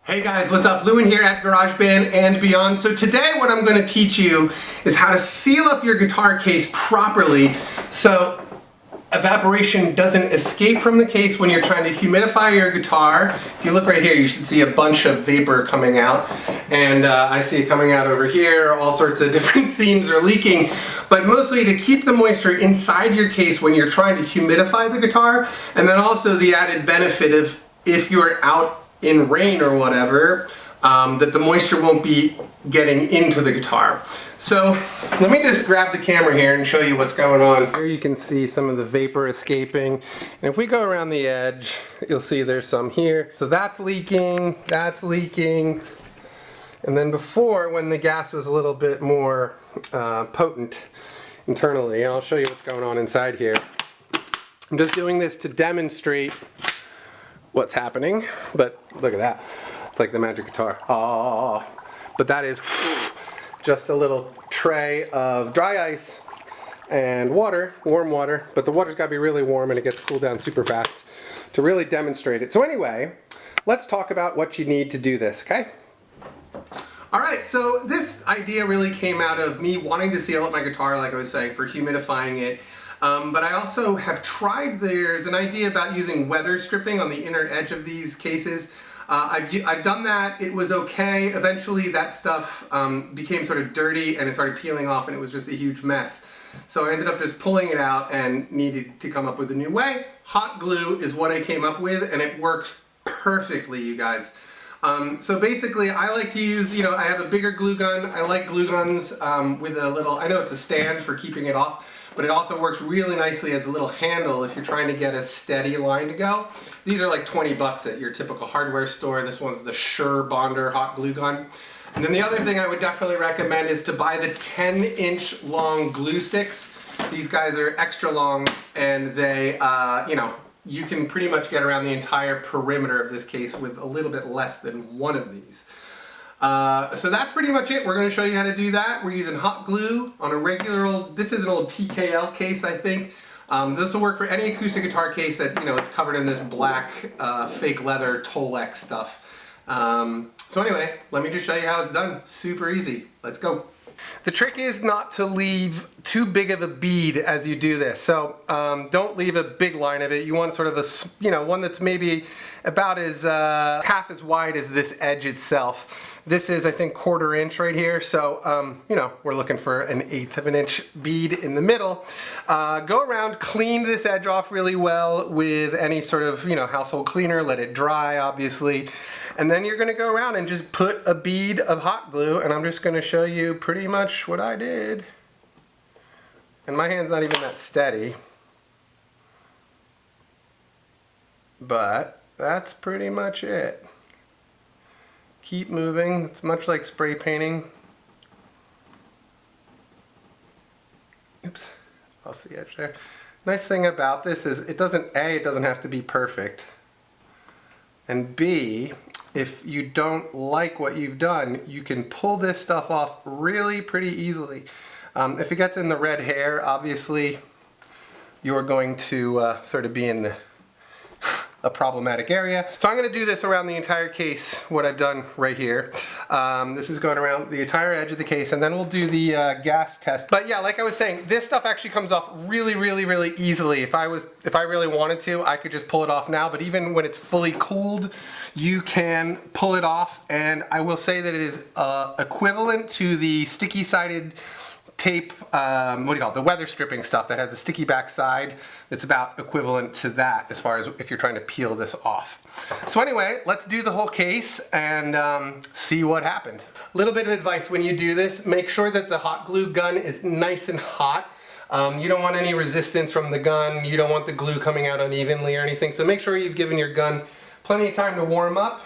Hey guys, what's up? Lewin here at GarageBand and beyond. So today what I'm going to teach you is how to seal up your guitar case properly so evaporation doesn't escape from the case when you're trying to humidify your guitar. If you look right here, you should see a bunch of vapor coming out, and I see it coming out over here. All sorts of different seams are leaking, but mostly to keep the moisture inside your case when you're trying to humidify the guitar, and then also the added benefit of if you're out in rain or whatever, that the moisture won't be getting into the guitar. So let me just grab the camera here and show you what's going on. Here you can see some of the vapor escaping, and if we go around the edge, you'll see there's some here. So that's leaking, and then before, when the gas was a little bit more potent internally, and I'll show you what's going on inside here. I'm just doing this to demonstrate what's happening, but look at that. It's like the magic guitar. Oh, but that is just a little tray of dry ice and water, warm water, but the water's got to be really warm and it gets cooled down super fast to really demonstrate it. So anyway, let's talk about what you need to do this, okay? Alright, so this idea really came out of me wanting to seal up my guitar, like I was saying, for humidifying it. But I also have tried, there's an idea about using weather stripping on the inner edge of these cases. I've done that, it was okay. Eventually that stuff became sort of dirty and it started peeling off and it was just a huge mess. So I ended up just pulling it out and needed to come up with a new way. Hot glue is what I came up with, and it works perfectly, you guys. So basically I like to use, I have a bigger glue gun. I like glue guns with a little, I know it's a stand for keeping it off, but it also works really nicely as a little handle if you're trying to get a steady line to go. These are like 20 bucks at your typical hardware store. This one's the Sure Bonder hot glue gun. And then the other thing I would definitely recommend is to buy the 10-inch long glue sticks. These guys are extra long, and they, you can pretty much get around the entire perimeter of this case with a little bit less than one of these. So that's pretty much it. We're going to show you how to do that. We're using hot glue on a regular old, this is an old TKL case, I think. This will work for any acoustic guitar case that, it's covered in this black fake leather Tolex stuff. So anyway, let me just show you how it's done. Super easy. Let's go. The trick is not to leave too big of a bead as you do this. So don't leave a big line of it. You want sort of a, one that's maybe about as half as wide as this edge itself. This is, I think, 1/4 inch right here. So, we're looking for an 1/8 of an inch bead in the middle. Go around, clean this edge off really well with any sort of, household cleaner. Let it dry, obviously. And then you're going to go around and just put a bead of hot glue, and I'm just going to show you pretty much what I did. And my hand's not even that steady, but that's pretty much it. Keep moving. It's much like spray painting. Oops, off the edge there. Nice thing about this is it doesn't have to be perfect, and B, if you don't like what you've done, you can pull this stuff off really pretty easily. If it gets in the red hair, obviously you're going to sort of be in a problematic area. So I'm going to do this around the entire case, what I've done right here. This is going around the entire edge of the case, and then we'll do the gas test. But yeah, like I was saying, this stuff actually comes off really, really, really easily. If I really wanted to, I could just pull it off now, but even when it's fully cooled, you can pull it off, and I will say that it is equivalent to the sticky-sided tape, the weather stripping stuff that has a sticky back side. It's about equivalent to that as far as if you're trying to peel this off. So anyway, let's do the whole case and see what happened. A little bit of advice when you do this, make sure that the hot glue gun is nice and hot. You don't want any resistance from the gun. You don't want the glue coming out unevenly or anything. So make sure you've given your gun plenty of time to warm up.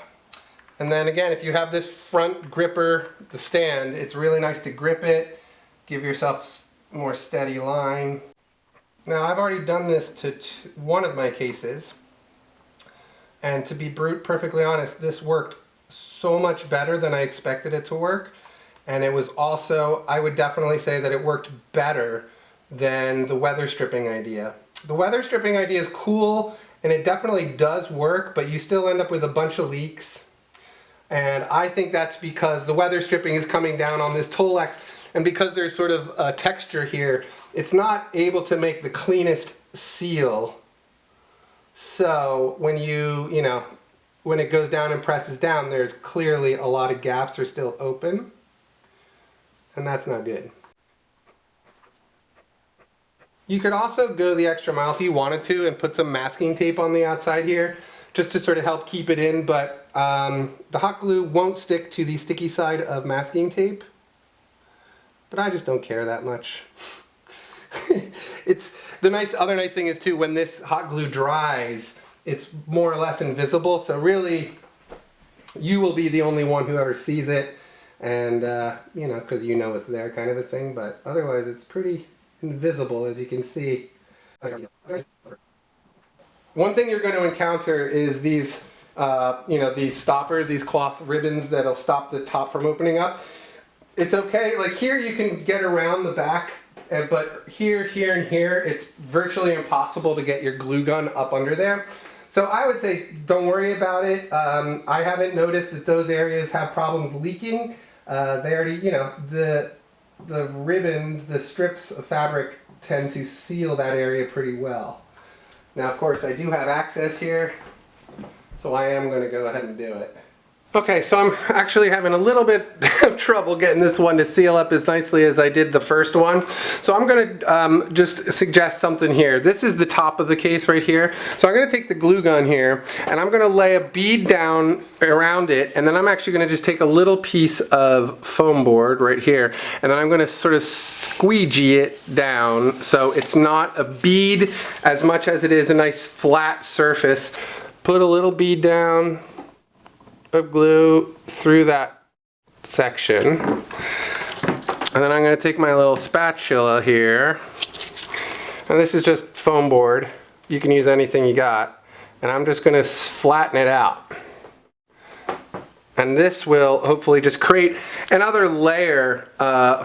And then again, if you have this front gripper, the stand, it's really nice to grip it. Give yourself a more steady line. Now I've already done this to one of my cases, and to be perfectly honest, this worked so much better than I expected it to work, and it was also, I would definitely say that it worked better than the weather stripping idea. The weather stripping idea is cool, and it definitely does work, but you still end up with a bunch of leaks. And I think that's because the weather stripping is coming down on this Tolex, and because there's sort of a texture here, it's not able to make the cleanest seal. So when when it goes down and presses down, there's clearly a lot of gaps are still open, and that's not good. You could also go the extra mile if you wanted to and put some masking tape on the outside here, just to sort of help keep it in, but the hot glue won't stick to the sticky side of masking tape. But I just don't care that much. It's the other nice thing is too, when this hot glue dries, it's more or less invisible, so really you will be the only one who ever sees it, and you know, because you know it's there kind of a thing, but otherwise it's pretty invisible, as you can see. One thing you're going to encounter is these these stoppers, these cloth ribbons that'll stop the top from opening up. It's okay, like here you can get around the back, but here, and here, it's virtually impossible to get your glue gun up under there. So I would say don't worry about it. I haven't noticed that those areas have problems leaking. They already, the ribbons, the strips of fabric tend to seal that area pretty well. Now, of course, I do have access here, so I am going to go ahead and do it. Okay, so I'm actually having a little bit of trouble getting this one to seal up as nicely as I did the first one. So I'm going to just suggest something here. This is the top of the case right here. So I'm going to take the glue gun here, and I'm going to lay a bead down around it, and then I'm actually going to just take a little piece of foam board right here, and then I'm going to sort of squeegee it down so it's not a bead as much as it is a nice flat surface. Put a little bead down of glue through that section, and then I'm going to take my little spatula here, and this is just foam board, you can use anything you got, and I'm just going to flatten it out, and this will hopefully just create another layer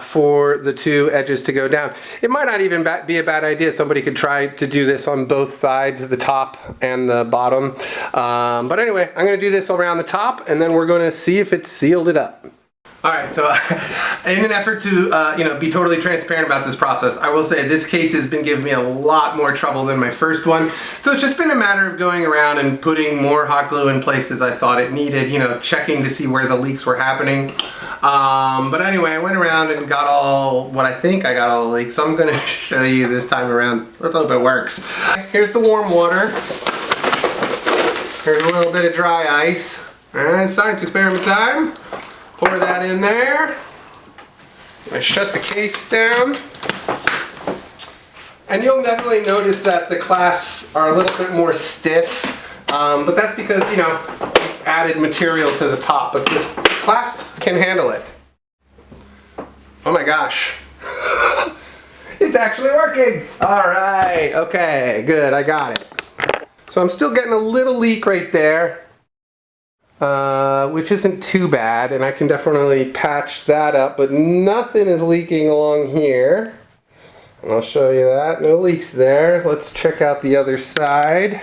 for the two edges to go down. It might not even be a bad idea. Somebody could try to do this on both sides, the top and the bottom. But anyway, I'm going to do this around the top, and then we're going to see if it's sealed it up. Alright, so in an effort to be totally transparent about this process, I will say this case has been giving me a lot more trouble than my first one. So it's just been a matter of going around and putting more hot glue in places I thought it needed, checking to see where the leaks were happening. But anyway, I went around and got all the leaks, so I'm going to show you this time around. Let's hope it works. Here's the warm water. Here's a little bit of dry ice. Alright, science experiment time. Pour that in there. I shut the case down. And you'll definitely notice that the clasps are a little bit more stiff, but that's because, added material to the top, but this clasps can handle it. Oh my gosh. It's actually working. All right, okay, good, I got it. So I'm still getting a little leak right there. Which isn't too bad, and I can definitely patch that up, but nothing is leaking along here. And I'll show you that. No leaks there. Let's check out the other side.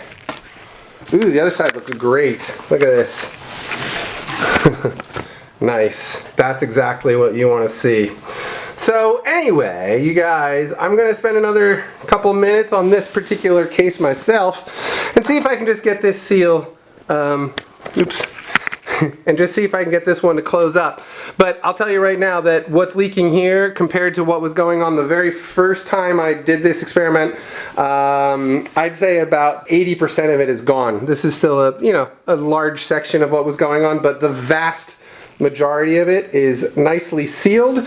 Ooh, the other side looks great. Look at this. Nice. That's exactly what you want to see. So anyway, you guys, I'm going to spend another couple minutes on this particular case myself and see if I can just get this seal and just see if I can get this one to close up. But I'll tell you right now that what's leaking here compared to what was going on the very first time I did this experiment, I'd say about 80% of it is gone. This is still a large section of what was going on, but the vast majority of it is nicely sealed.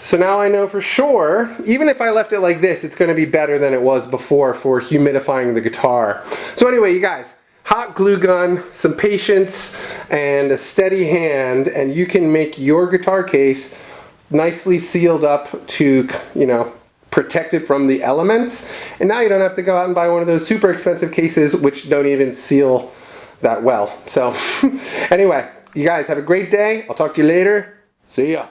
So now I know for sure, even if I left it like this, it's going to be better than it was before for humidifying the guitar. So anyway, you guys, hot glue gun, some patience, and a steady hand, and you can make your guitar case nicely sealed up to, protect it from the elements. And now you don't have to go out and buy one of those super expensive cases which don't even seal that well. So anyway, you guys have a great day. I'll talk to you later. See ya.